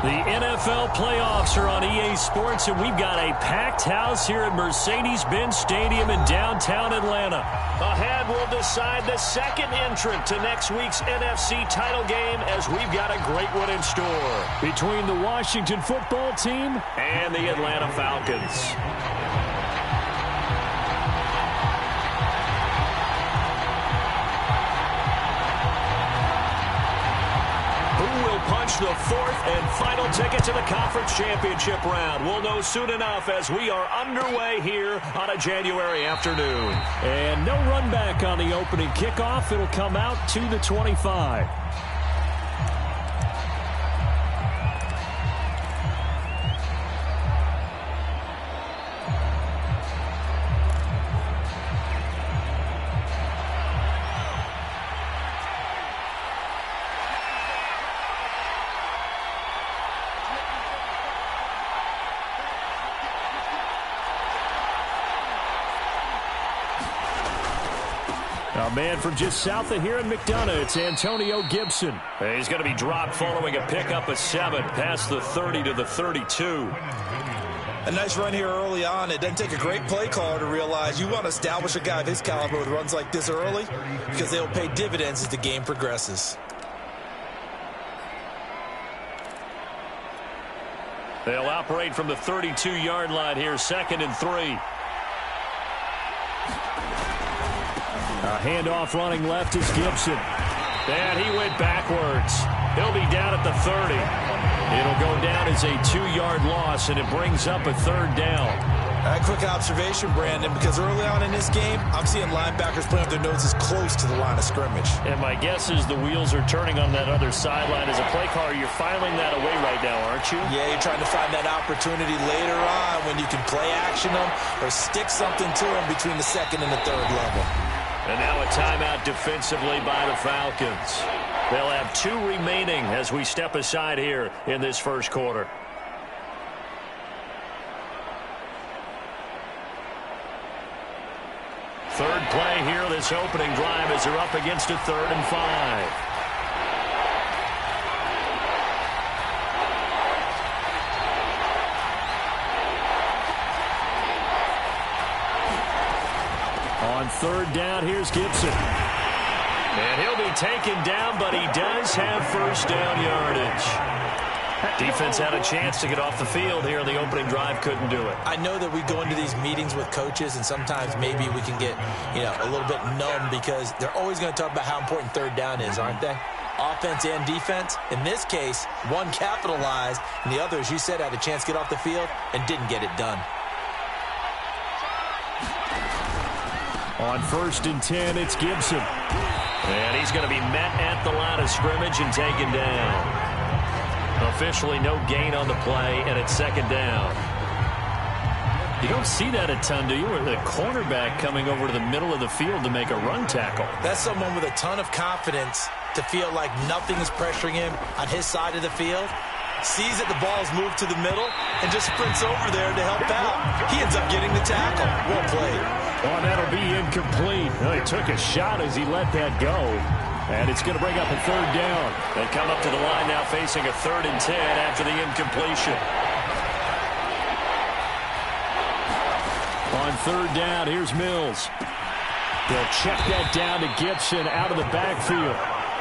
The NFL playoffs are on EA Sports, and we've got a packed house here at Mercedes-Benz Stadium in downtown Atlanta. Ahead, we'll decide the second entrant to next week's NFC title game, as we've got a great one in store between the Washington football team and the Atlanta Falcons. The fourth and final ticket to the conference championship round. We'll know soon enough as we are underway here on a January afternoon. And no run back on the opening kickoff. It'll come out to the 25. A man from just south of here in McDonough, it's Antonio Gibson. He's going to be dropped following a pickup of 7 past the 30 to the 32. A nice run here early on. It doesn't take a great play caller to realize you want to establish a guy of his caliber with runs like this early, because they'll pay dividends as the game progresses. They'll operate from the 32-yard line here, 2nd and 3. A handoff running left is Gibson. And he went backwards. He'll be down at the 30. It'll go down as a 2-yard loss, and it brings up a 3rd down. A quick observation, Brandon, because early on in this game, I'm seeing linebackers playing with their noses close to the line of scrimmage. And my guess is the wheels are turning on that other sideline. As a play caller, you're filing that away right now, aren't you? Yeah, you're trying to find that opportunity later on when you can play action them or stick something to them between the 2nd and the 3rd level. And now a timeout defensively by the Falcons. They'll have 2 remaining as we step aside here in this first quarter. Third play here, this opening drive, as they're up against a 3rd and 5. On 3rd down, here's Gibson. And he'll be taken down, but he does have first down yardage. Defense had a chance to get off the field here. The opening drive couldn't do it. I know that we go into these meetings with coaches, and sometimes maybe we can get, a little bit numb because they're always going to talk about how important 3rd down is, aren't they? Offense and defense. In this case, one capitalized, and the other, as you said, had a chance to get off the field and didn't get it done. On 1st and 10, it's Gibson. And he's going to be met at the line of scrimmage and taken down. Officially no gain on the play, and it's 2nd down. You don't see that a ton, do you? Or the cornerback coming over to the middle of the field to make a run tackle. That's someone with a ton of confidence to feel like nothing is pressuring him on his side of the field. Sees that the ball's moved to the middle and just sprints over there to help out. He ends up getting the tackle. Well played. Oh, that'll be incomplete. Well, he took a shot as he let that go. And it's going to bring up a 3rd down. They come up to the line now facing a 3rd and 10 after the incompletion. On 3rd down, here's Mills. They'll check that down to Gibson out of the backfield.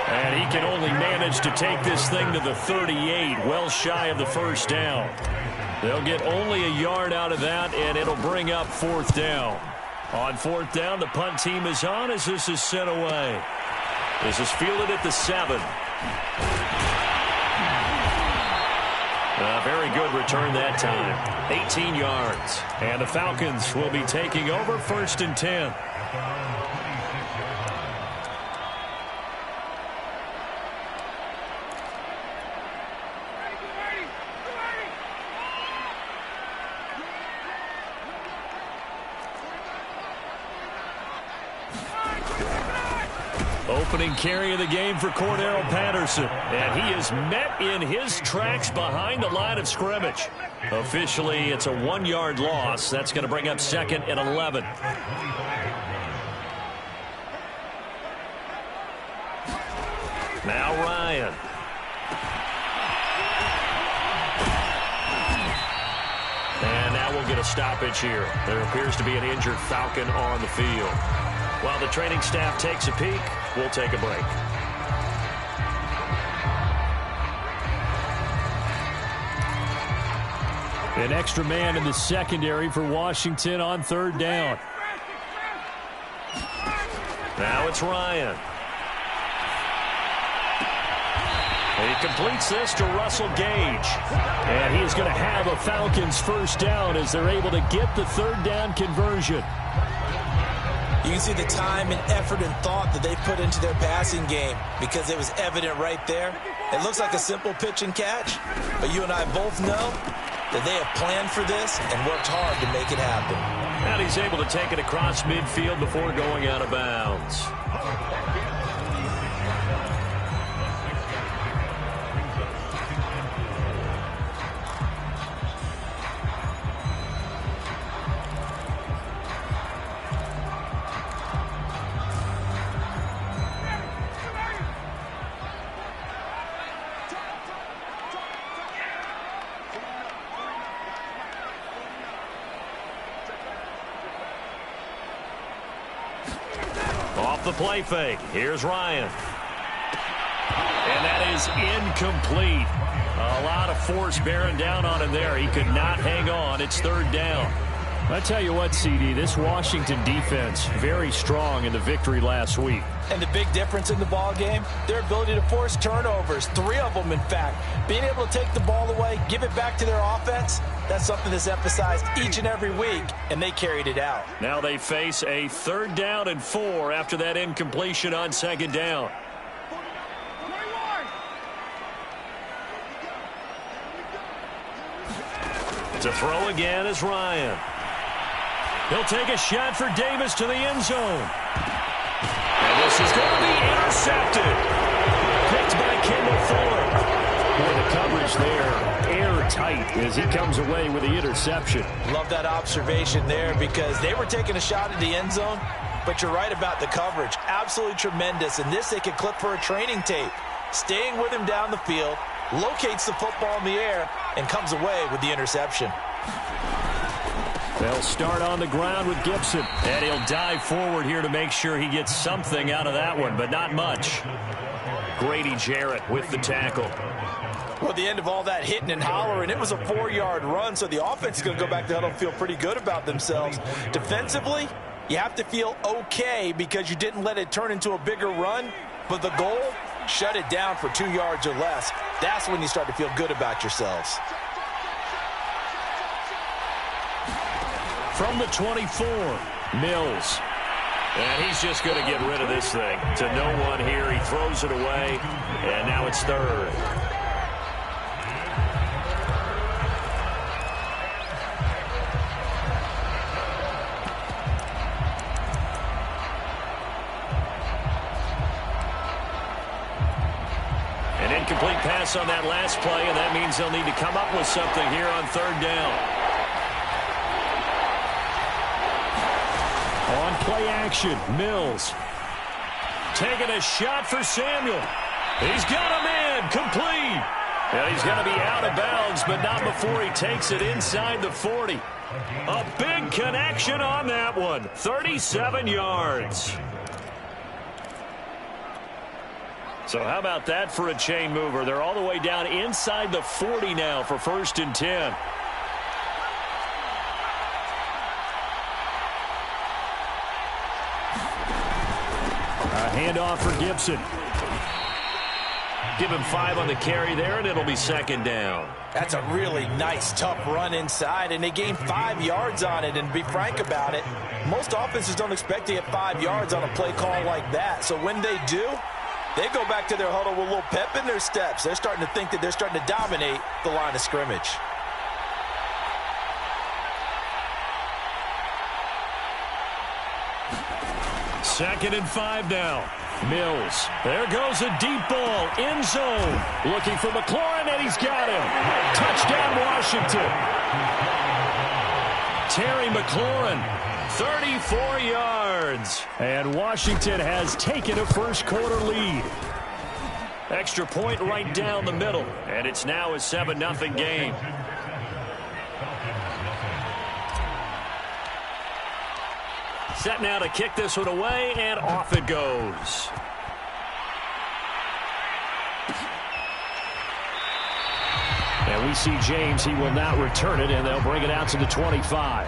And he can only manage to take this thing to the 38, well shy of the first down. They'll get only a yard out of that, and it'll bring up 4th down. On 4th down, the punt team is on as this is sent away. This is fielded at the 7. A very good return that time. 18 yards. And the Falcons will be taking over 1st and 10. Opening carry of the game for Cordero Patterson. And he is met in his tracks behind the line of scrimmage. Officially, it's a 1-yard loss. That's going to bring up 2nd and 11. Now Ryan. stoppage here. There appears to be an injured Falcon on the field. While the training staff takes a peek, we'll take a break. An extra man in the secondary for Washington on third down. Now it's Ryan. He completes this to Russell Gage. And he is going to have a Falcons first down as they're able to get the third down conversion. You can see the time and effort and thought that they put into their passing game because it was evident right there. It looks like a simple pitch and catch, but you and I both know that they have planned for this and worked hard to make it happen. And he's able to take it across midfield before going out of bounds. Off the play fake. Here's Ryan. And that is incomplete. A lot of force bearing down on him there. He could not hang on. It's third down. I tell you what, CD, this Washington defense, very strong in the victory last week. And the big difference in the ball game, their ability to force turnovers, 3 of them, in fact. Being able to take the ball away, give it back to their offense, that's something that's emphasized each and every week, and they carried it out. Now they face a 3rd down and 4 after that incompletion on 2nd down. To throw again is Ryan. He'll take a shot for Davis to the end zone. And this is going to be intercepted. Picked by Kendall Fuller. Boy, the coverage there, airtight as he comes away with the interception. Love that observation there because they were taking a shot at the end zone, but you're right about the coverage. Absolutely tremendous. And this they could clip for a training tape. Staying with him down the field, locates the football in the air, and comes away with the interception. They'll start on the ground with Gibson. And he'll dive forward here to make sure he gets something out of that one, but not much. Grady Jarrett with the tackle. Well, at the end of all that hitting and hollering, it was a 4-yard run, so the offense is going to go back to huddle and feel pretty good about themselves. Defensively, you have to feel okay because you didn't let it turn into a bigger run, but the goal, shut it down for 2 yards or less. That's when you start to feel good about yourselves. From the 24, Mills. And he's just going to get rid of this thing. To no one here. He throws it away. And now it's 3rd. An incomplete pass on that last play, and that means they'll need to come up with something here on 3rd down. On play action, Mills. Taking a shot for Samuel. He's got a man, complete. And he's going to be out of bounds, but not before he takes it inside the 40. A big connection on that one. 37 yards. So how about that for a chain mover? They're all the way down inside the 40 now for 1st and 10. Handoff for Gibson. Give him 5 on the carry there, and it'll be 2nd down. That's a really nice, tough run inside, and they gained 5 yards on it. And to be frank about it, most offenses don't expect to get 5 yards on a play call like that. So when they do, they go back to their huddle with a little pep in their steps. They're starting to think that they're starting to dominate the line of scrimmage. Second and 5 now. Mills. There goes a deep ball. End zone. Looking for McLaurin, and he's got him. Touchdown, Washington. Terry McLaurin, 34 yards. And Washington has taken a first-quarter lead. Extra point right down the middle. And it's now a 7-0 game. Set now to kick this one away, and off it goes. And we see James. He will not return it, and they'll bring it out to the 25.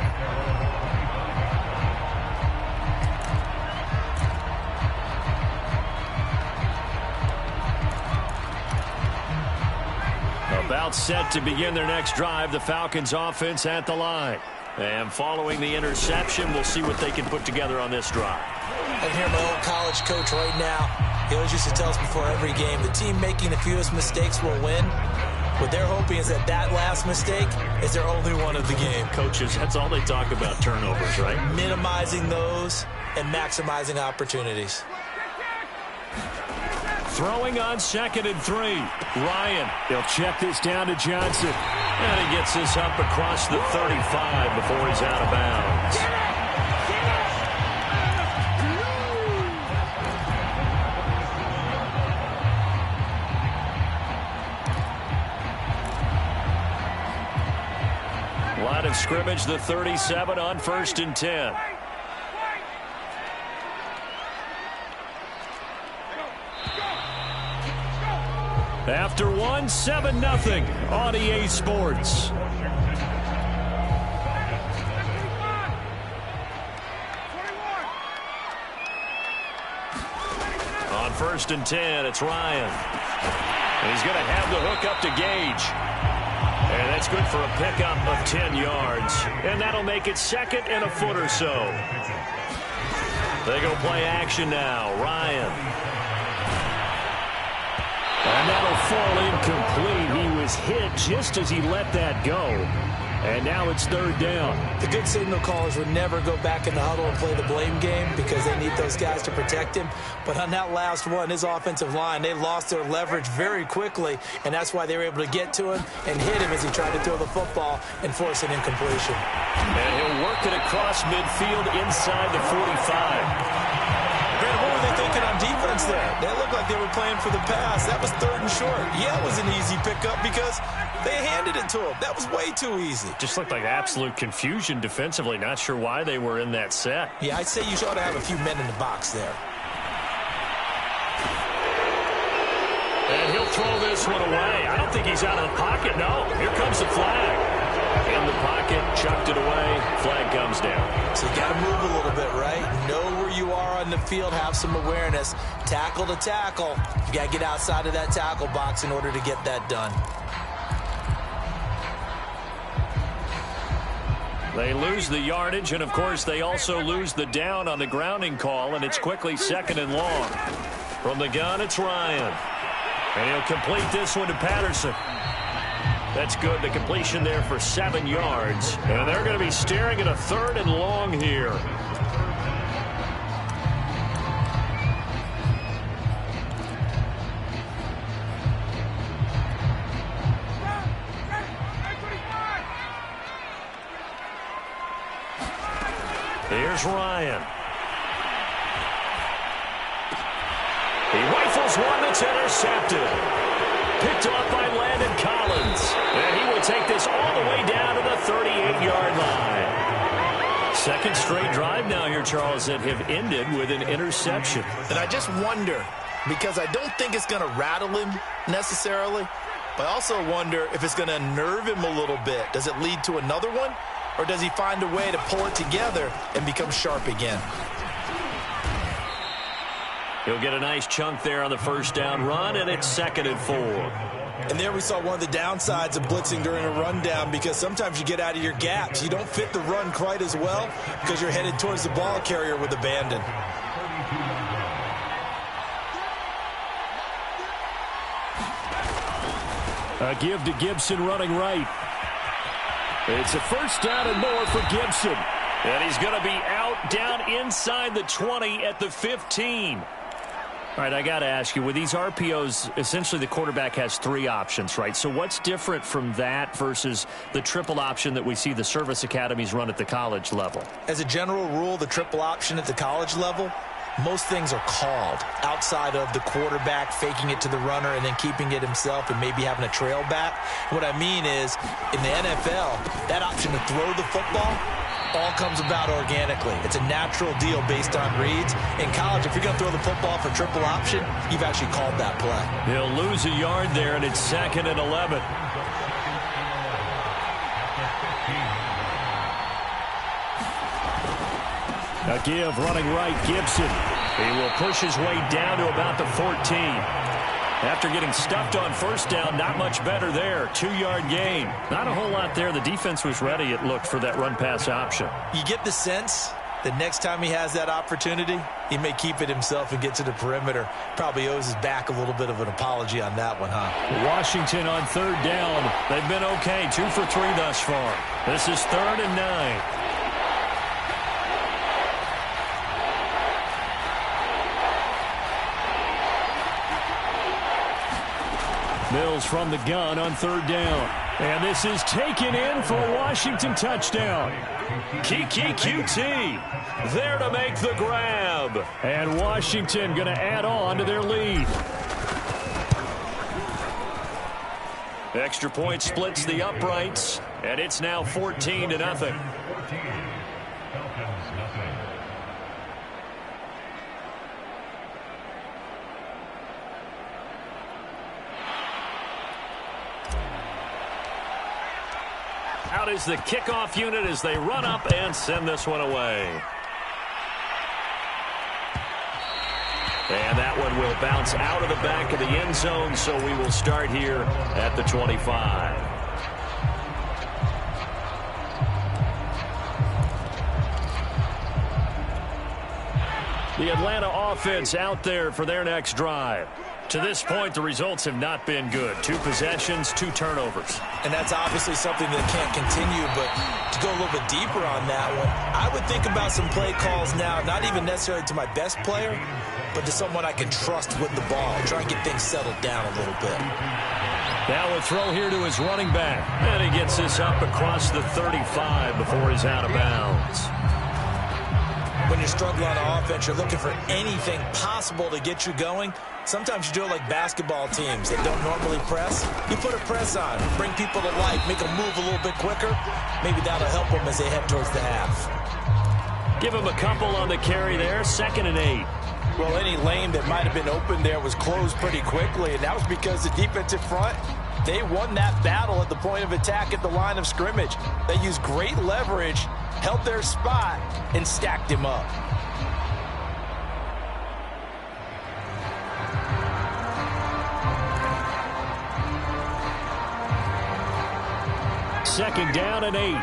About set to begin their next drive, the Falcons offense at the line. And following the interception, we'll see what they can put together on this drive. I can hear my old college coach right now. He always used to tell us before every game, the team making the fewest mistakes will win. What they're hoping is that last mistake is their only one of the game. Coaches, that's all they talk about, turnovers, right? Minimizing those and maximizing opportunities. Throwing on 2nd and 3. Ryan, he'll check this down to Johnson. And he gets this up across the 35 before he's out of bounds. Line of scrimmage, the 37 on 1st and 10. After one, 7-0 on EA Sports. On 1st and 10, it's Ryan. And he's going to have the hook up to Gage. And that's good for a pickup of 10 yards. And that'll make it 2nd and a foot or so. They go play action now. Ryan. And that'll fall incomplete. He was hit just as he let that go. And now it's 3rd down. The good signal callers would never go back in the huddle and play the blame game because they need those guys to protect him. But on that last one, his offensive line, they lost their leverage very quickly, and that's why they were able to get to him and hit him as he tried to throw the football and force an incompletion. And he'll work it across midfield inside the 45. Brandon, what were they thinking on defense there? They looked like they were playing for the pass. That was 3rd and short. Yeah, it was an easy pickup because they handed it to him. That was way too easy. Just looked like absolute confusion defensively. Not sure why they were in that set. Yeah, I'd say you ought to have a few men in the box there. And he'll throw this one away. I don't think he's out of the pocket. No, here comes the flag. In the pocket, chucked it away. Flag comes down. So you got to move a little bit, right? Know where you are on the field. Have some awareness. Tackle to tackle. You got to get outside of that tackle box in order to get that done. They lose the yardage, and, of course, they also lose the down on the grounding call, and it's quickly 2nd and long. From the gun, it's Ryan. And he'll complete this one to Patterson. That's good. The completion there for 7 yards. And they're going to be staring at a 3rd and long here. Here's Ryan. He rifles one that's intercepted. Picked off by Landon Collins. And he will take this all the way down to the 38-yard line. 2nd straight drive now here, Charles, that have ended with an interception. And I just wonder, because I don't think it's going to rattle him necessarily, but I also wonder if it's going to unnerve him a little bit. Does it lead to another one? Or does he find a way to pull it together and become sharp again? He'll get a nice chunk there on the 1st down run, and it's 2nd and 4. And there we saw one of the downsides of blitzing during a rundown, because sometimes you get out of your gaps. You don't fit the run quite as well because you're headed towards the ball carrier with abandon. A give to Gibson running right. It's a 1st down and more for Gibson. And he's going to be out down inside the 20 at the 15. All right, I got to ask you, with these RPOs, essentially the quarterback has 3 options, right? So what's different from that versus the triple option that we see the service academies run at the college level? As a general rule, the triple option at the college level, most things are called outside of the quarterback faking it to the runner and then keeping it himself and maybe having a trail back. What I mean is, in the NFL, that option to throw the football all comes about organically. It's a natural deal based on reads. In college, if you're going to throw the football for triple option, you've actually called that play. He'll lose a yard there, and it's 2nd and 11. A give running right, Gibson. He will push his way down to about the 14. After getting stuffed on first down, not much better there. 2-yard gain. Not a whole lot there. The defense was ready, it looked, for that run-pass option. You get the sense that next time he has that opportunity, he may keep it himself and get to the perimeter. Probably owes his back a little bit of an apology on that one, huh? Washington on 3rd down. They've been okay. 2 for 3 thus far. This is 3rd and 9. Mills from the gun on 3rd down. And this is taken in for a Washington touchdown. Kiki QT there to make the grab. And Washington going to add on to their lead. Extra point splits the uprights, and it's now 14-0. Out is the kickoff unit as they run up and send this one away. And that one will bounce out of the back of the end zone, so we will start here at the 25. The Atlanta offense out there for their next drive. To this point, the results have not been good. 2 possessions, 2 turnovers. And that's obviously something that can't continue, but to go a little bit deeper on that one, I would think about some play calls now, not even necessarily to my best player, but to someone I can trust with the ball. Try and get things settled down a little bit. Now a throw here to his running back. And he gets this up across the 35 before he's out of bounds. When you're struggling on offense, you're looking for anything possible to get you going. Sometimes you do it like basketball teams that don't normally press. You put a press on, bring people to life, make them move a little bit quicker. Maybe that'll help them as they head towards the half. Give him a couple on the carry there. 2nd and 8. Well, any lane that might have been open there was closed pretty quickly, and that was because the defensive front, they won that battle at the point of attack at the line of scrimmage. They used great leverage, held their spot, and stacked him up. Second down and 8.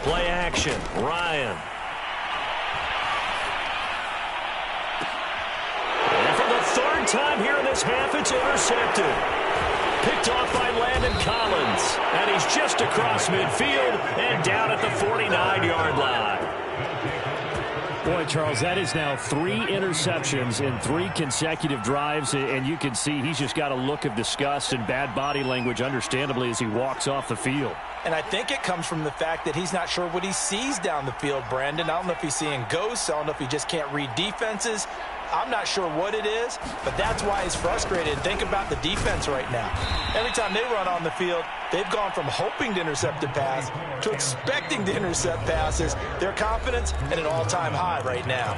Play action. Ryan. And for the 3rd time here in this half, it's intercepted. Picked off by Landon Collins. And he's just across midfield and down at the 49-yard line. Boy, Charles, that is now 3 interceptions in 3 consecutive drives, and you can see he's just got a look of disgust and bad body language, understandably, as he walks off the field. And I think it comes from the fact that he's not sure what he sees down the field, Brandon. I don't know if he's seeing ghosts. I don't know if he just can't read defenses. I'm not sure what it is, but that's why he's frustrated. Think about the defense right now. Every time they run on the field, they've gone from hoping to intercept a pass to expecting to intercept passes. Their confidence at an all-time high right now.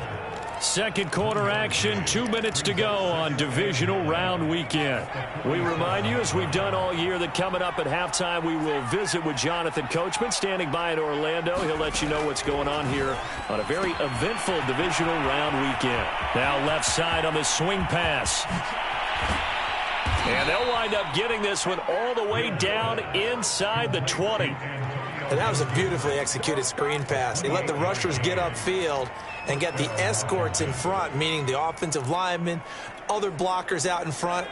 Second quarter action, 2 minutes to go on divisional round weekend. We remind you, as we've done all year, that coming up at halftime, we will visit with Jonathan Coachman, standing by in Orlando. He'll let you know what's going on here on a very eventful divisional round weekend. Now left side on the swing pass. And they'll wind up getting this one all the way down inside the 20. And that was a beautifully executed screen pass. They let the rushers get upfield and get the escorts in front, meaning the offensive linemen, other blockers out in front,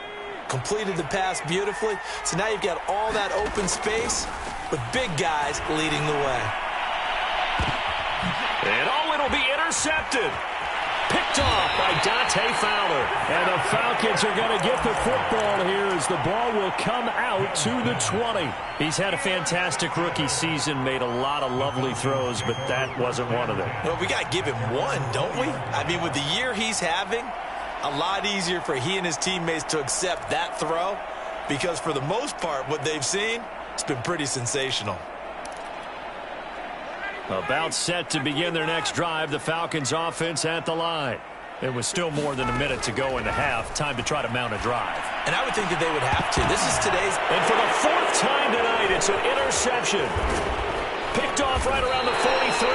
completed the pass beautifully. So now you've got all that open space with big guys leading the way. And it'll be intercepted. Picked off by Dante Fowler. And the Falcons are going to get the football here as the ball will come out to the 20. He's had a fantastic rookie season, made a lot of lovely throws, but that wasn't one of them. Well, we got to give him one, don't we? I mean, with the year he's having, a lot easier for he and his teammates to accept that throw because for the most part, what they've seen, it's been pretty sensational. About set to begin their next drive, the Falcons offense at the line. It was still more than a minute to go in the half. Time to try to mount a drive. And I would think that they would have to. This is today's... And for the fourth time tonight, it's an interception. Picked off right around the 43.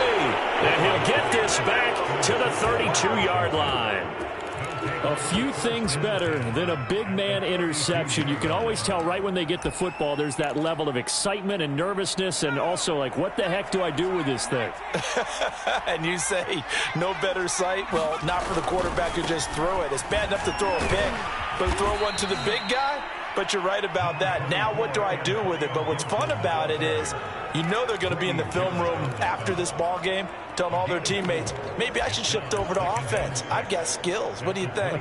And he'll get this back to the 32-yard line. A few things better than a big man interception. You can always tell right when they get the football, there's that level of excitement and nervousness, and also like, what the heck do I do with this thing? And you say, no better sight? Well, not for the quarterback who just threw it. It's bad enough to throw a pick, but throw one to the big guy? But you're right about that. Now what do I do with it? But what's fun about it is, you know they're going to be in the film room after this ball game, telling all their teammates, maybe I should shift over to offense. I've got skills. What do you think?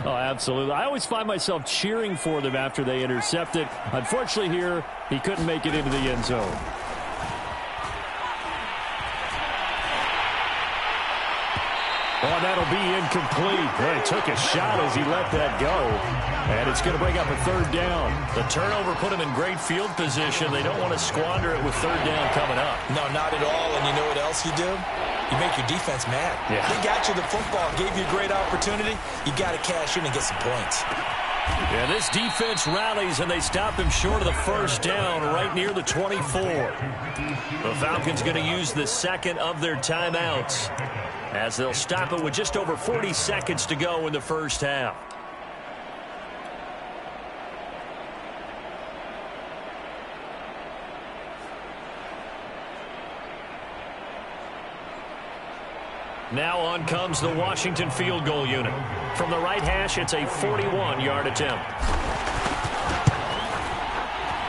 Oh, absolutely. I always find myself cheering for them after they intercept it. Unfortunately here, he couldn't make it into the end zone. Oh, that'll be incomplete. Well, he took a shot as he let that go. And it's going to bring up a third down. The turnover put him in great field position. They don't want to squander it with third down coming up. No, not at all. And you know what else you do? You make your defense mad. Yeah. They got you the football, gave you a great opportunity. You got to cash in and get some points. Yeah, this defense rallies, and they stop him short of the first down right near the 24. The Falcons going to use the second of their timeouts, as they'll stop it with just over 40 seconds to go in the first half. Now on comes the Washington field goal unit. From the right hash, it's a 41-yard attempt.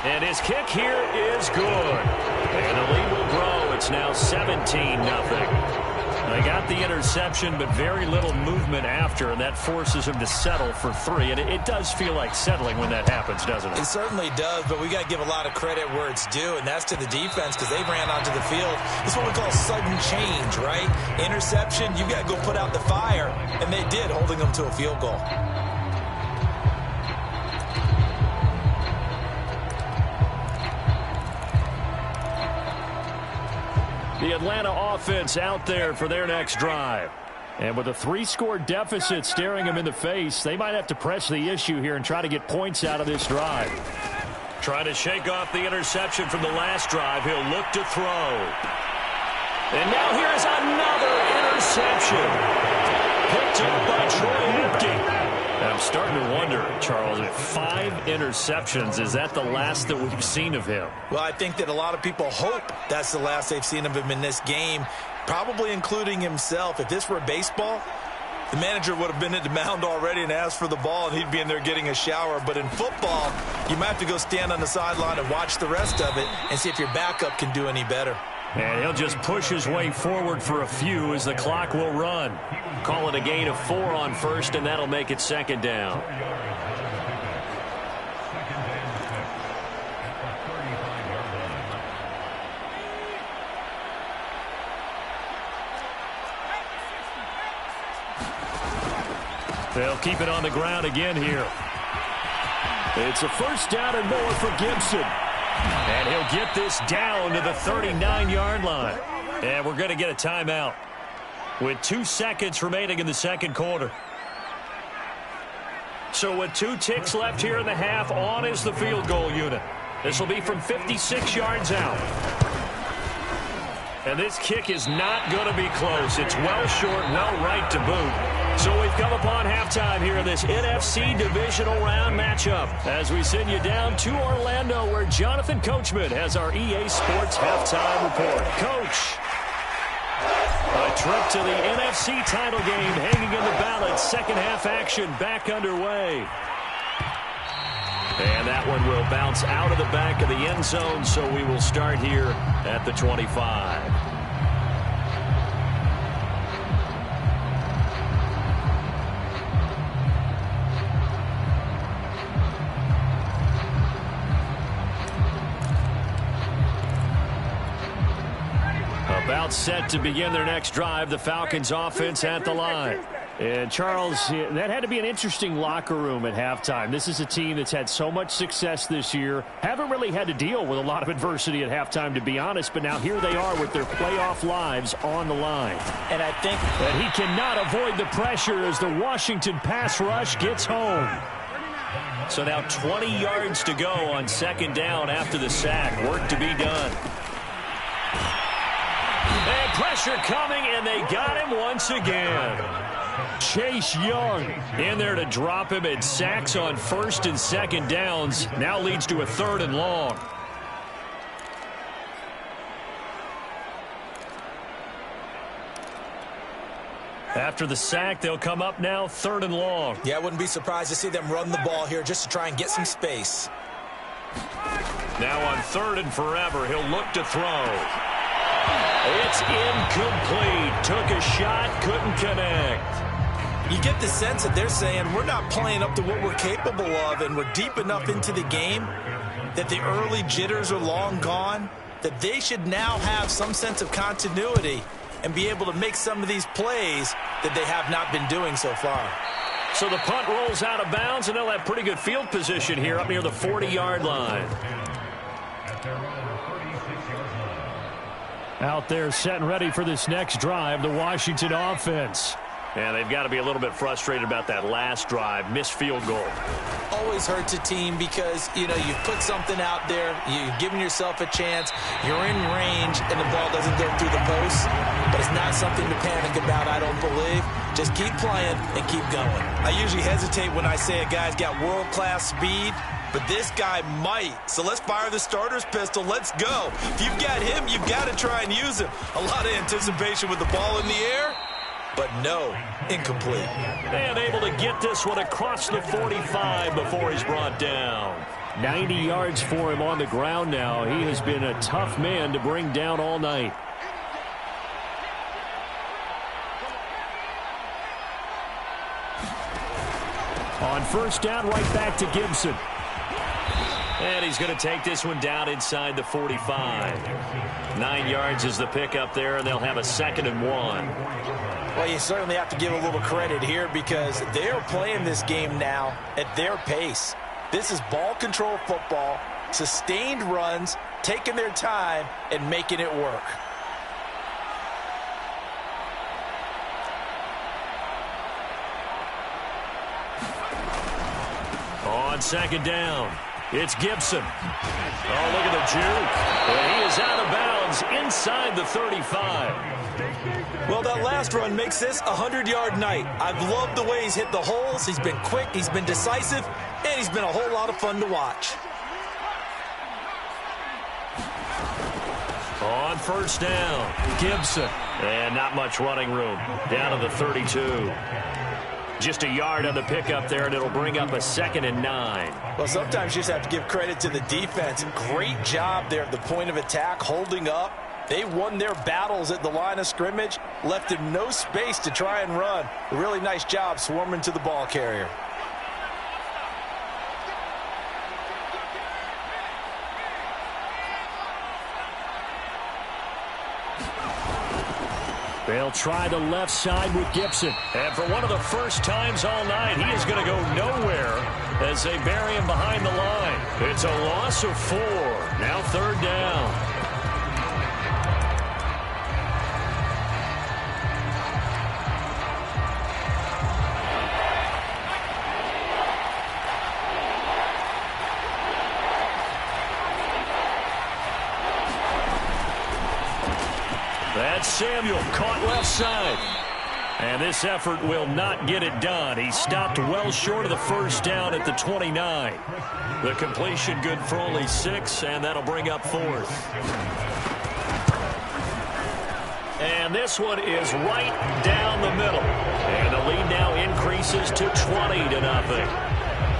And his kick here is good. And the lead will grow. It's now 17-0. They got the interception, but very little movement after, and that forces him to settle for 3. And it does feel like settling when that happens, doesn't it? It certainly does, but we got to give a lot of credit where it's due, and that's to the defense because they ran onto the field. This is what we call sudden change, right? Interception, you got to go put out the fire, and they did, holding them to a field goal. The Atlanta offense out there for their next drive. And with a 3-score deficit staring them in the face, they might have to press the issue here and try to get points out of this drive. Trying to shake off the interception from the last drive. He'll look to throw. And now here's another interception. Picked up by Troy Apke. I'm starting to wonder, Charles, if 5 interceptions, is that the last that we've seen of him? Well, I think that a lot of people hope that's the last they've seen of him in this game, probably including himself. If this were baseball, the manager would have been at the mound already and asked for the ball, and he'd be in there getting a shower. But in football, you might have to go stand on the sideline and watch the rest of it and see if your backup can do any better. And he'll just push his way forward for a few as the clock will run. Call it a gain of 4 on first, and that'll make it second down. They'll keep it on the ground again here. It's a first down and more for Gibson. And he'll get this down to the 39-yard line. And we're going to get a timeout with 2 seconds remaining in the second quarter. So with 2 ticks left here in the half, on is the field goal unit. This will be from 56 yards out. And this kick is not going to be close. It's well short, well right to boot. So we've come upon halftime here in this NFC divisional round matchup as we send you down to Orlando where Jonathan Coachman has our EA Sports halftime report. Coach, a trip to the NFC title game hanging in the balance. Second half action back underway. And that one will bounce out of the back of the end zone, so we will start here at the 25. About set to begin their next drive, the Falcons offense at the line. And, Charles, that had to be an interesting locker room at halftime. This is a team that's had so much success this year. Haven't really had to deal with a lot of adversity at halftime, to be honest. But now here they are with their playoff lives on the line. And I think that he cannot avoid the pressure as the Washington pass rush gets home. So now 20 yards to go on second down after the sack. Work to be done. And pressure coming, and they got him once again. Chase Young in there to drop him, and sacks on first and second downs. Now leads to a 3rd and long. After the sack, they'll come up now 3rd and long. Yeah, I wouldn't be surprised to see them run the ball here just to try and get some space. Now on 3rd and forever, he'll look to throw. It's incomplete. Took a shot, couldn't connect. You get the sense that they're saying we're not playing up to what we're capable of, and we're deep enough into the game that the early jitters are long gone, that they should now have some sense of continuity and be able to make some of these plays that they have not been doing so far. So the punt rolls out of bounds, and they'll have pretty good field position here up near the 40-yard line. Out there set and ready for this next drive, the Washington offense. And they've got to be a little bit frustrated about that last drive, missed field goal. Always hurts a team because, you know, you've put something out there, you've given yourself a chance, you're in range, and the ball doesn't go through the post. But it's not something to panic about, I don't believe. Just keep playing and keep going. I usually hesitate when I say a guy's got world-class speed, but this guy might. So let's fire the starter's pistol. Let's go. If you've got him, you've got to try and use him. A lot of anticipation with the ball in the air. But no, incomplete. And able to get this one across the 45 before he's brought down. 90 yards for him on the ground now. He has been a tough man to bring down all night. On first down, right back to Gibson. And he's going to take this one down inside the 45. 9 yards is the pickup there, and they'll have a 2nd and 1. Well, you certainly have to give a little credit here because they're playing this game now at their pace. This is ball control football, sustained runs, taking their time, and making it work. On second down, it's Gibson. Oh, look at the juke. And he is out of bounds inside the 35. Well, that last run makes this a 100-yard night. I've loved the way he's hit the holes. He's been quick, he's been decisive, and he's been a whole lot of fun to watch. On first down, Gibson. And not much running room. Down to the 32. Just a yard on the pickup there, and it'll bring up a 2nd and 9. Well, sometimes you just have to give credit to the defense. Great job there at the point of attack, holding up. They won their battles at the line of scrimmage, left him no space to try and run. A really nice job swarming to the ball carrier. They'll try the left side with Gibson. And for one of the first times all night, he is going to go nowhere as they bury him behind the line. It's a loss of 4. Now 3rd down. That's Samuel, caught left side. And this effort will not get it done. He stopped well short of the first down at the 29. The completion good for only 6, and that'll bring up 4th. And this one is right down the middle. And the lead now increases to 20-0.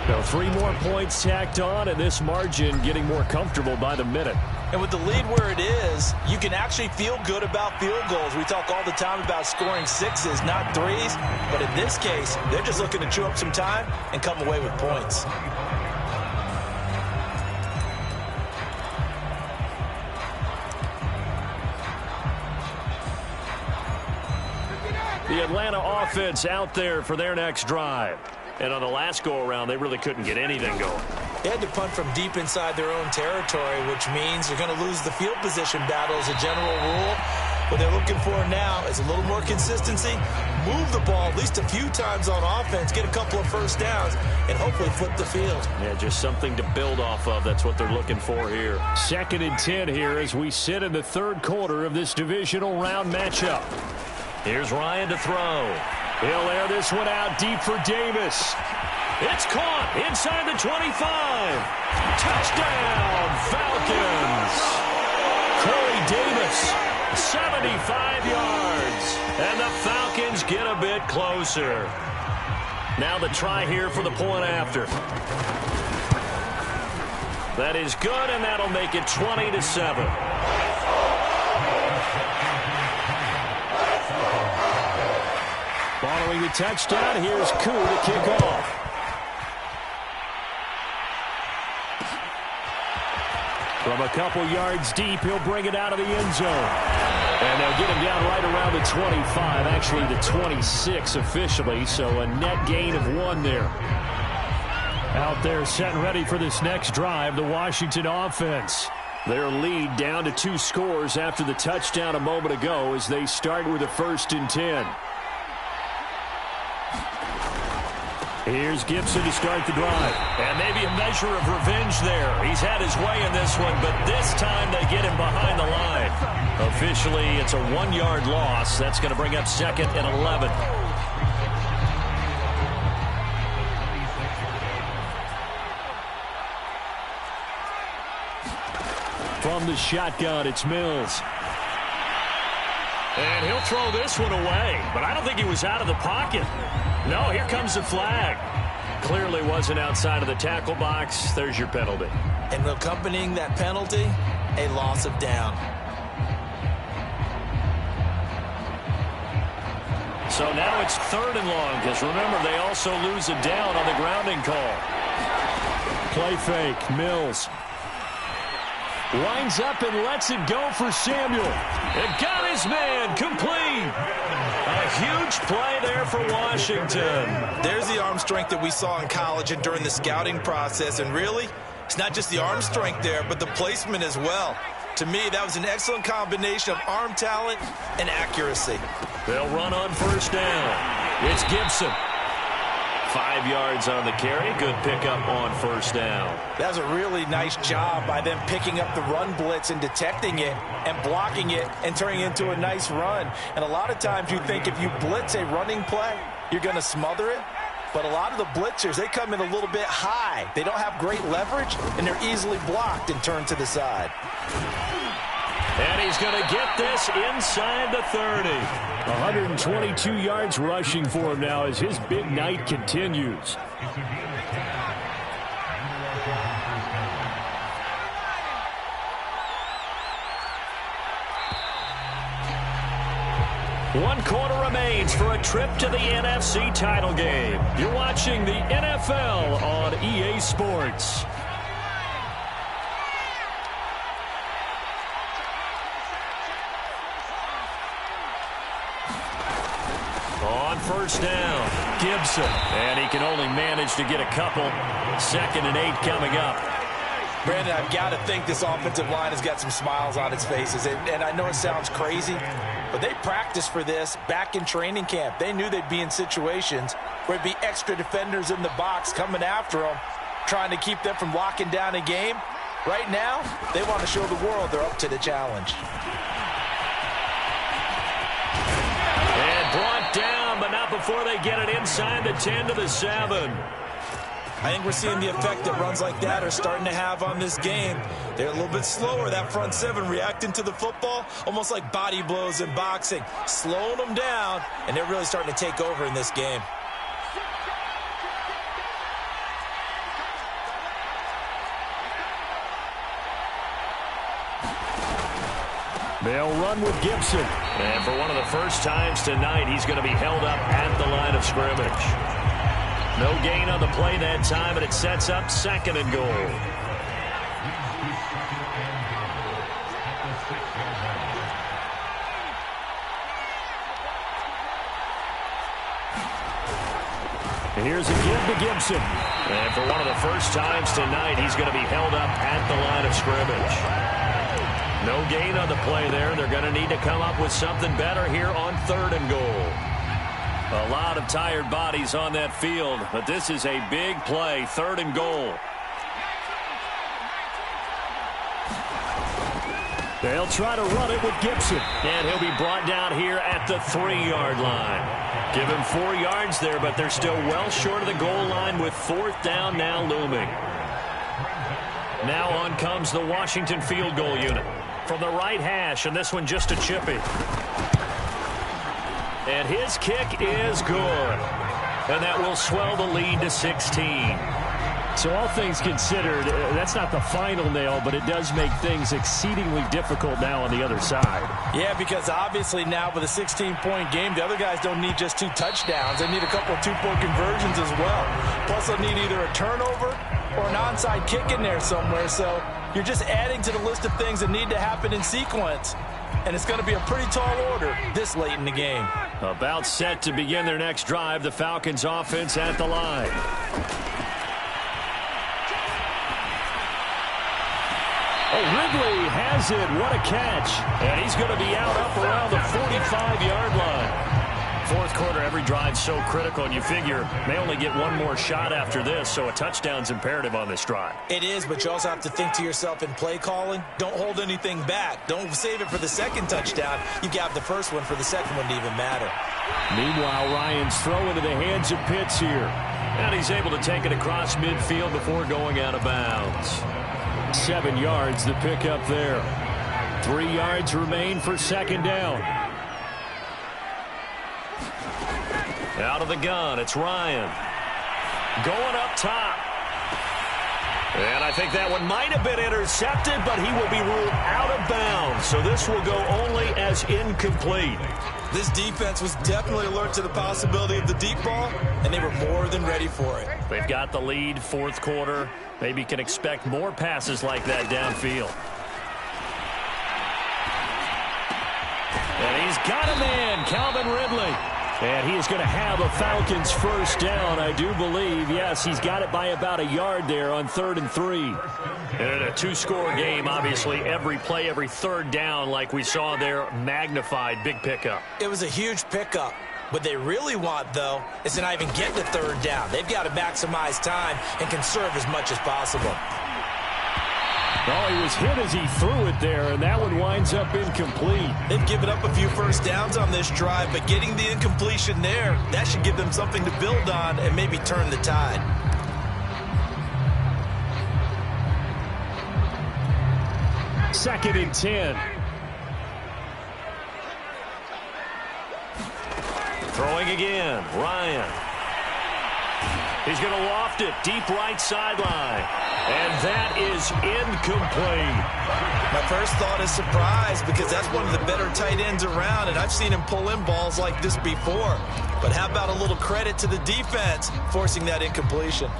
So 3 more points tacked on, and this margin getting more comfortable by the minute. And with the lead where it is, you can actually feel good about field goals. We talk all the time about scoring 6s, not 3s. But in this case, they're just looking to chew up some time and come away with points. The the Atlanta offense out there for their next drive. And on the last go-around, they really couldn't get anything going. They had to punt from deep inside their own territory, which means they're going to lose the field position battle as a general rule. What they're looking for now is a little more consistency, move the ball at least a few times on offense, get a couple of first downs, and hopefully flip the field. Yeah, just something to build off of. That's what they're looking for here. 2nd and 10 here as we sit in the 3rd quarter of this divisional round matchup. Here's Ryan to throw. He'll air this one out deep for Davis. It's caught inside the 25. Touchdown, Falcons. Corey Davis, 75 yards. And the Falcons get a bit closer. Now the try here for the point after. That is good, and that'll make it 20-7. Following the touchdown, here's Koo to kick off. From a couple yards deep, he'll bring it out of the end zone. And they'll get him down right around the 25, actually the 26 officially, so a net gain of 1 there. Out there set and ready for this next drive, the Washington offense. Their lead down to 2 scores after the touchdown a moment ago as they start with a 1st and 10. Here's Gibson to start the drive. And maybe a measure of revenge there. He's had his way in this one, but this time they get him behind the line. Officially, it's a 1-yard loss. That's going to bring up 2nd and 11. From the shotgun, it's Mills. And he'll throw this one away, but I don't think he was out of the pocket. No, here comes the flag. Clearly wasn't outside of the tackle box. There's your penalty. And accompanying that penalty, a loss of down. So now it's 3rd and long, because remember, they also lose a down on the grounding call. Play fake, Mills. Winds up and lets it go for Samuel. It got his man complete. A huge play there for Washington. There's the arm strength that we saw in college and during the scouting process. And really, it's not just the arm strength there, but the placement as well. To me, that was an excellent combination of arm talent and accuracy. They'll run on 1st down. It's Gibson. 5 yards on the carry. Good pickup on 1st down. That was a really nice job by them picking up the run blitz and detecting it and blocking it and turning it into a nice run. And a lot of times you think if you blitz a running play, you're going to smother it. But a lot of the blitzers, they come in a little bit high. They don't have great leverage, and they're easily blocked and turned to the side. And he's going to get this inside the 30. 122 yards rushing for him now as his big night continues. One quarter remains for a trip to the NFC title game. You're watching the NFL on EA Sports. On 1st down, Gibson. And he can only manage to get a couple. 2nd and 8 coming up. Brandon, I've got to think this offensive line has got some smiles on its faces. And I know it sounds crazy, but they practiced for this back in training camp. They knew they'd be in situations where it'd be extra defenders in the box coming after them, trying to keep them from locking down a game. Right now, they want to show the world they're up to the challenge. And brought down, but not before they get it inside the 10 to the 7. I think we're seeing the effect that runs like that are starting to have on this game. They're a little bit slower, that front 7, reacting to the football, almost like body blows in boxing, slowing them down, and they're really starting to take over in this game. They'll run with Gibson. And for one of the first times tonight, he's going to be held up at the line of scrimmage. No gain on the play that time, and it sets up 2nd and goal. And here's a give to Gibson. And for one of the first times tonight, he's going to be held up at the line of scrimmage. No gain on the play there. They're going to need to come up with something better here on 3rd and goal. A lot of tired bodies on that field, but this is a big play, 3rd and goal. They'll try to run it with Gibson. And he'll be brought down here at the 3-yard line. Give him 4 yards there, but they're still well short of the goal line with 4th down now looming. Now on comes the Washington field goal unit. From the right hash, and this one just a chippy. And his kick is good. And that will swell the lead to 16. So all things considered, that's not the final nail, but it does make things exceedingly difficult now on the other side. Yeah, because obviously now with a 16-point game, the other guys don't need just 2 touchdowns. They need a couple of 2-point conversions as well. Plus, they'll need either a turnover or an onside kick in there somewhere. So you're just adding to the list of things that need to happen in sequence. And it's going to be a pretty tall order this late in the game. About set to begin their next drive, the Falcons offense at the line. Oh, Ridley has it. What a catch. And he's going to be out up around the 45-yard line. 4th quarter, every drive so critical, and you figure they only get one more shot after this, so a touchdown's imperative on this drive. It is, but you also have to think to yourself in play calling, don't hold anything back. Don't save it for the second touchdown. You got the first one for the second one to even matter. Meanwhile, Ryan's throw into the hands of Pitts here. And he's able to take it across midfield before going out of bounds. 7 yards, the pickup there. 3 yards remain for 2nd down. Out of the gun, it's Ryan. Going up top. And I think that one might have been intercepted, but he will be ruled out of bounds. So this will go only as incomplete. This defense was definitely alert to the possibility of the deep ball, and they were more than ready for it. They've got the lead, 4th quarter. Maybe can expect more passes like that downfield. And he's got a man, Calvin Ridley. And he is going to have a Falcons 1st down, I do believe. Yes, he's got it by about a yard there on 3rd and 3. In a 2-score game, obviously, every play, every 3rd down, like we saw there, magnified, big pickup. It was a huge pickup. What they really want, though, is to not even get the 3rd down. They've got to maximize time and conserve as much as possible. Oh, he was hit as he threw it there, and that one winds up incomplete. They've given up a few 1st downs on this drive, but getting the incompletion there, that should give them something to build on and maybe turn the tide. Second and 10. Throwing again, Ryan. He's going to loft it deep right sideline. And that is incomplete. My first thought is surprise because that's one of the better tight ends around, and I've seen him pull in balls like this before. But how about a little credit to the defense forcing that incompletion?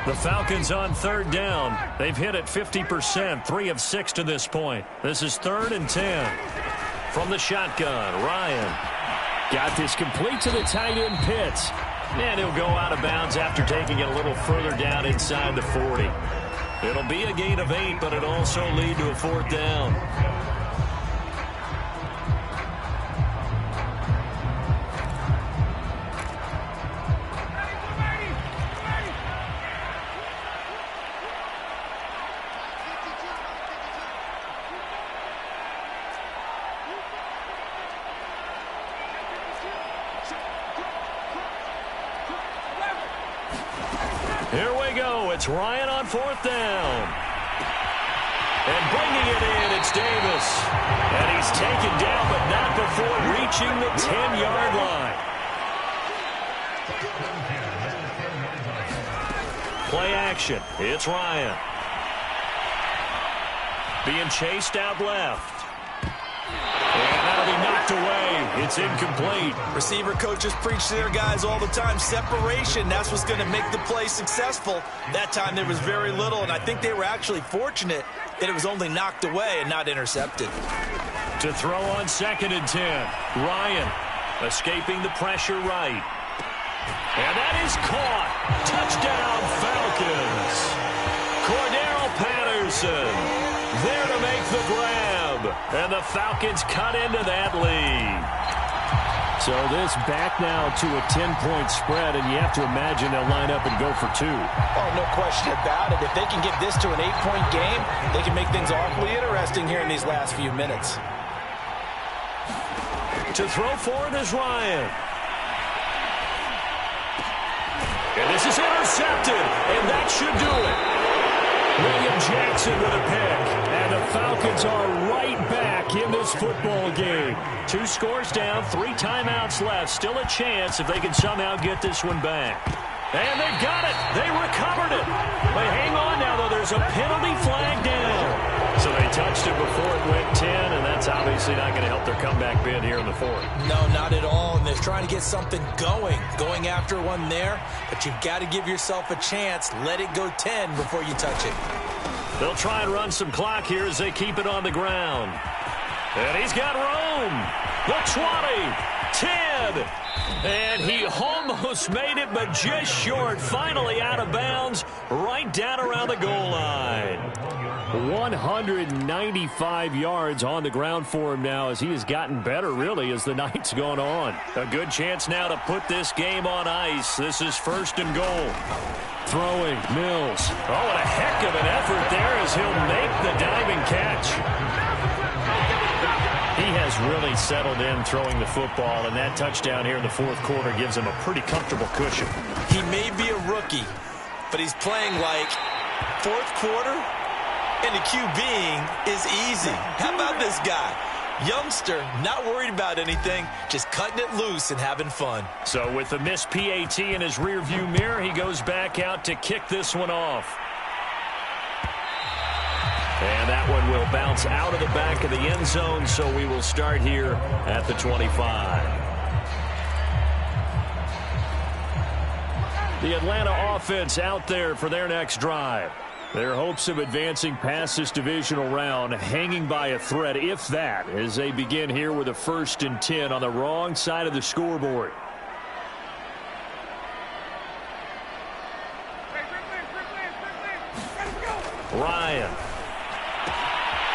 The Falcons on 3rd down. They've hit it 50%, 3 of 6 to this point. This is 3rd and 10. From the shotgun, Ryan. Got this complete to the tight end, Pitts. And he'll go out of bounds after taking it a little further down inside the 40. It'll be a gain of 8, but it'll also lead to a 4th down. Here we go. It's Ryan on 4th down. And bringing it in, it's Davis. And he's taken down, but not before reaching the 10-yard line. Play action. It's Ryan. Being chased out left. And that'll be knocked away. It's incomplete. Receiver coaches preach to their guys all the time. Separation, that's what's going to make the play successful. That time there was very little, and I think they were actually fortunate that it was only knocked away and not intercepted. To throw on 2nd and 10. Ryan escaping the pressure right. And that is caught. Touchdown, Falcons. Cordero Patterson there to make the grab. And the Falcons cut into that lead. So this back now to a 10-point spread, and you have to imagine they'll line up and go for 2. Oh, no question about it. If they can get this to an 8-point game, they can make things awfully interesting here in these last few minutes. To throw for it is Ryan. And this is intercepted, and that should do it. William Jackson with a pick. And the Falcons are right back in this football game. 2 scores down, 3 timeouts left. Still a chance if they can somehow get this one back. And they've got it. They recovered it. But hang on now, though. There's a penalty flag down. So they touched it before it went 10, and that's obviously not going to help their comeback bid here in the 4th. No, not at all. And they're trying to get something going after one there. But you've got to give yourself a chance. Let it go 10 before you touch it. They'll try and run some clock here as they keep it on the ground. And he's got room. The 20, 10. And he almost made it, but just short. Finally out of bounds, right down around the goal line. 195 yards on the ground for him now as he has gotten better, really, as the night's gone on. A good chance now to put this game on ice. This is 1st and goal. Throwing, Mills. Oh, and a heck of an effort there as he'll make the diving catch. He has really settled in throwing the football, and that touchdown here in the 4th quarter gives him a pretty comfortable cushion. He may be a rookie, but he's playing like 4th quarter, and the QBing is easy. How about this guy? Youngster, not worried about anything, just cutting it loose and having fun. So with the missed PAT in his rearview mirror, he goes back out to kick this one off. And that one will bounce out of the back of the end zone, so we will start here at the 25. The Atlanta offense out there for their next drive. Their hopes of advancing past this divisional round hanging by a thread, if that, as they begin here with a 1st and 10 on the wrong side of the scoreboard. Ryan.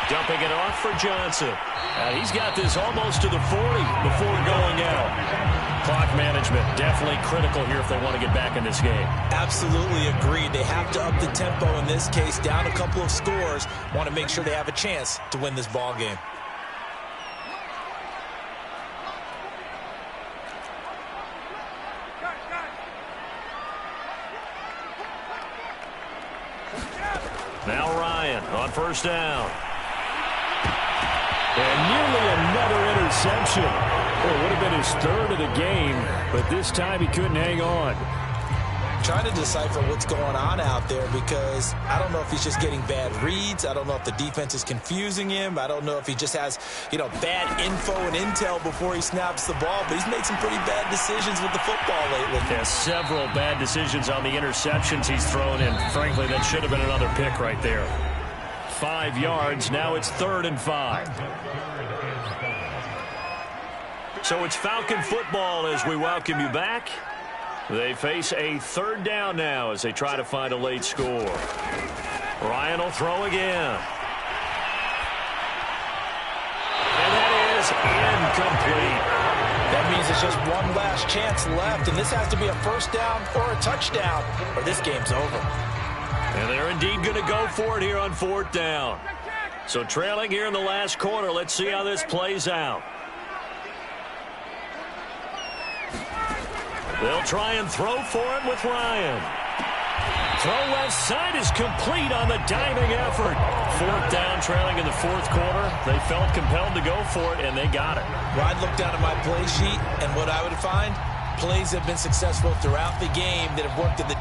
Dumping it off for Johnson. And he's got this almost to the 40 before going out. Clock management definitely critical here if they want to get back in this game. Absolutely agreed. They have to up the tempo in this case, down a couple of scores. Want to make sure they have a chance to win this ball game. Now Ryan on 1st down. And nearly another interception. Well, it would have been his 3rd of the game, but this time he couldn't hang on. Trying to decipher what's going on out there because I don't know if he's just getting bad reads. I don't know if the defense is confusing him. I don't know if he just has, bad info and intel before he snaps the ball, but he's made some pretty bad decisions with the football lately. Yeah, several bad decisions on the interceptions he's thrown, and frankly, that should have been another pick right there. 5 yards. Now it's 3rd and 5. So it's Falcon football as we welcome you back. They face a 3rd down now as they try to find a late score. Ryan will throw again. And that is incomplete. That means it's just one last chance left, and this has to be a 1st down or a touchdown, or this game's over. And they're indeed going to go for it here on 4th down. So trailing here in the last quarter, let's see how this plays out. They'll try and throw for it with Ryan. Throw left side is complete on the diving effort. 4th down, trailing in the 4th quarter. They felt compelled to go for it, and they got it. Well, I'd look down at my play sheet, and what I would find, plays have been successful throughout the game that have worked in the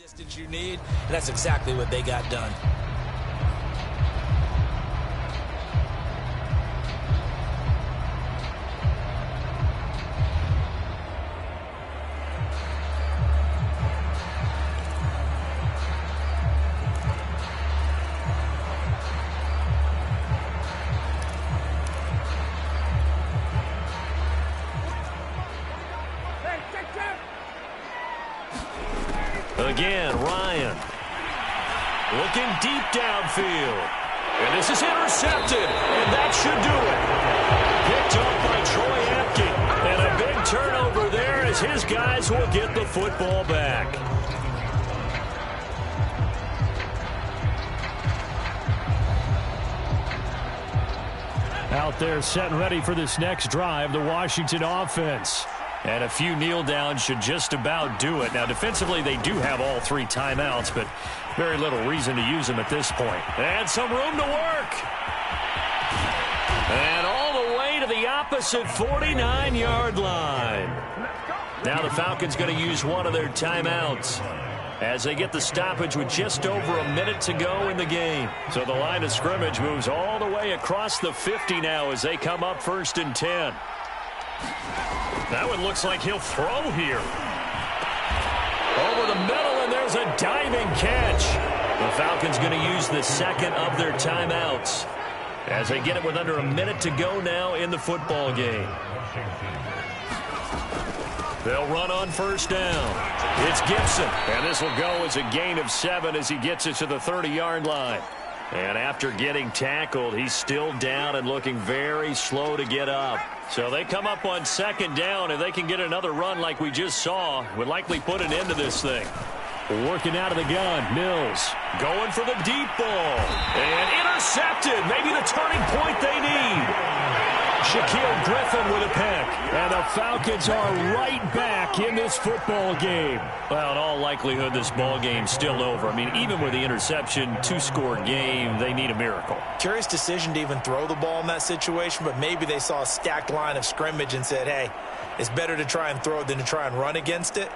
Distance you need, and that's exactly what they got done. Again, Ryan. Looking deep downfield. And this is intercepted. And that should do it. Picked off by Troy Apke. And a big turnover there as his guys will get the football back. Out there set and ready for this next drive, the Washington offense. And a few kneel downs should just about do it. Now, defensively, they do have all 3 timeouts, but very little reason to use them at this point. And some room to work. And all the way to the opposite 49-yard line. Now the Falcons going to use one of their timeouts as they get the stoppage with just over a minute to go in the game. So the line of scrimmage moves all the way across the 50 now as they come up 1st and 10. That one looks like he'll throw here. Over the middle, and there's a diving catch. The Falcons going to use the second of their timeouts as they get it with under a minute to go now in the football game. They'll run on 1st down. It's Gibson, and this will go as a gain of 7 as he gets it to the 30-yard line. And after getting tackled, he's still down and looking very slow to get up. So they come up on 2nd down, and they can get another run like we just saw. Would likely put an end to this thing. Working out of the gun, Mills going for the deep ball. And intercepted, maybe the turning point they need. Shaquille Griffin with a pick. And the Falcons are right back in this football game. Well, in all likelihood, this ball game's still over. I mean, even with the interception, 2-score game, they need a miracle. Curious decision to even throw the ball in that situation, but maybe they saw a stacked line of scrimmage and said, hey, it's better to try and throw than to try and run against it.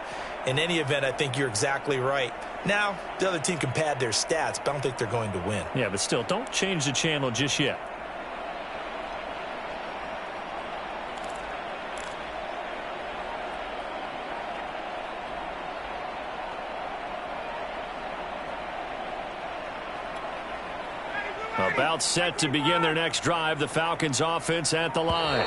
In any event, I think you're exactly right. Now, the other team can pad their stats, but I don't think they're going to win. Yeah, but still, don't change the channel just yet. About set to begin their next drive, the Falcons offense at the line.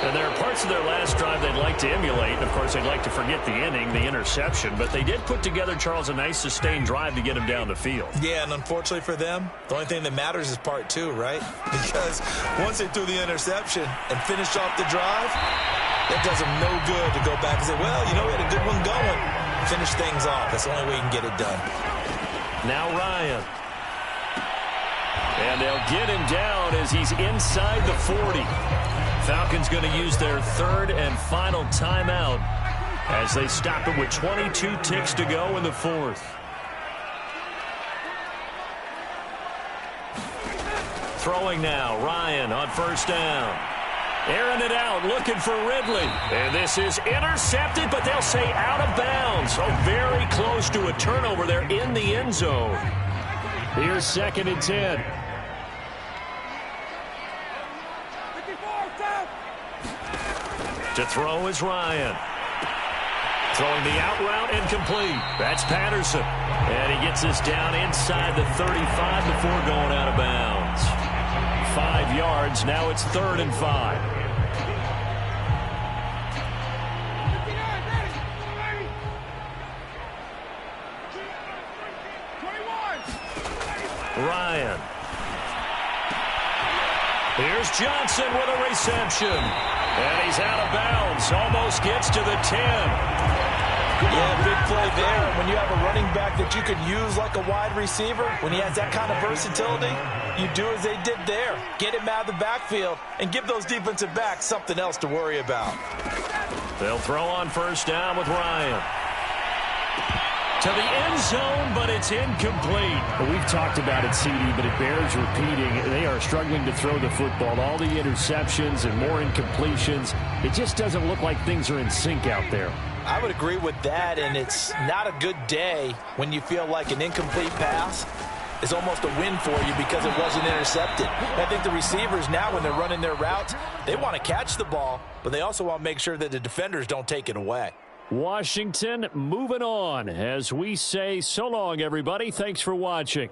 And there are parts of their last drive they'd like to emulate. And of course, they'd like to forget the inning, the interception. But they did put together, Charles, a nice sustained drive to get him down the field. Yeah, and unfortunately for them, the only thing that matters is part 2, right? Because once they threw the interception and finished off the drive, that does them no good to go back and say, well, you know, we had a good one going. Finish things off. That's the only way you can get it done. Now Ryan. And they'll get him down as he's inside the 40. Falcons going to use their 3rd and final timeout as they stop it with 22 ticks to go in the 4th. Throwing now, Ryan on 1st down. Airing it out, looking for Ridley. And this is intercepted, but they'll say out of bounds. So very close to a turnover there in the end zone. Here's 2nd and 10. To throw is Ryan. Throwing the out route incomplete. That's Patterson. And he gets this down inside the 35 before going out of bounds. 5 yards. Now it's 3rd and 5. Ryan. Here's Johnson with a reception. And he's out of bounds. Almost gets to the 10. Yeah, big play there. When you have a running back that you could use like a wide receiver, when he has that kind of versatility, you do as they did there. Get him out of the backfield and give those defensive backs something else to worry about. They'll throw on 1st down with Ryan. To the end zone, but it's incomplete. Well, we've talked about it, CD, but it bears repeating. They are struggling to throw the football. All the interceptions and more incompletions. It just doesn't look like things are in sync out there. I would agree with that, and it's not a good day when you feel like an incomplete pass is almost a win for you because it wasn't intercepted. I think the receivers now, when they're running their routes, they want to catch the ball, but they also want to make sure that the defenders don't take it away. Washington moving on as we say so long, everybody. Thanks for watching.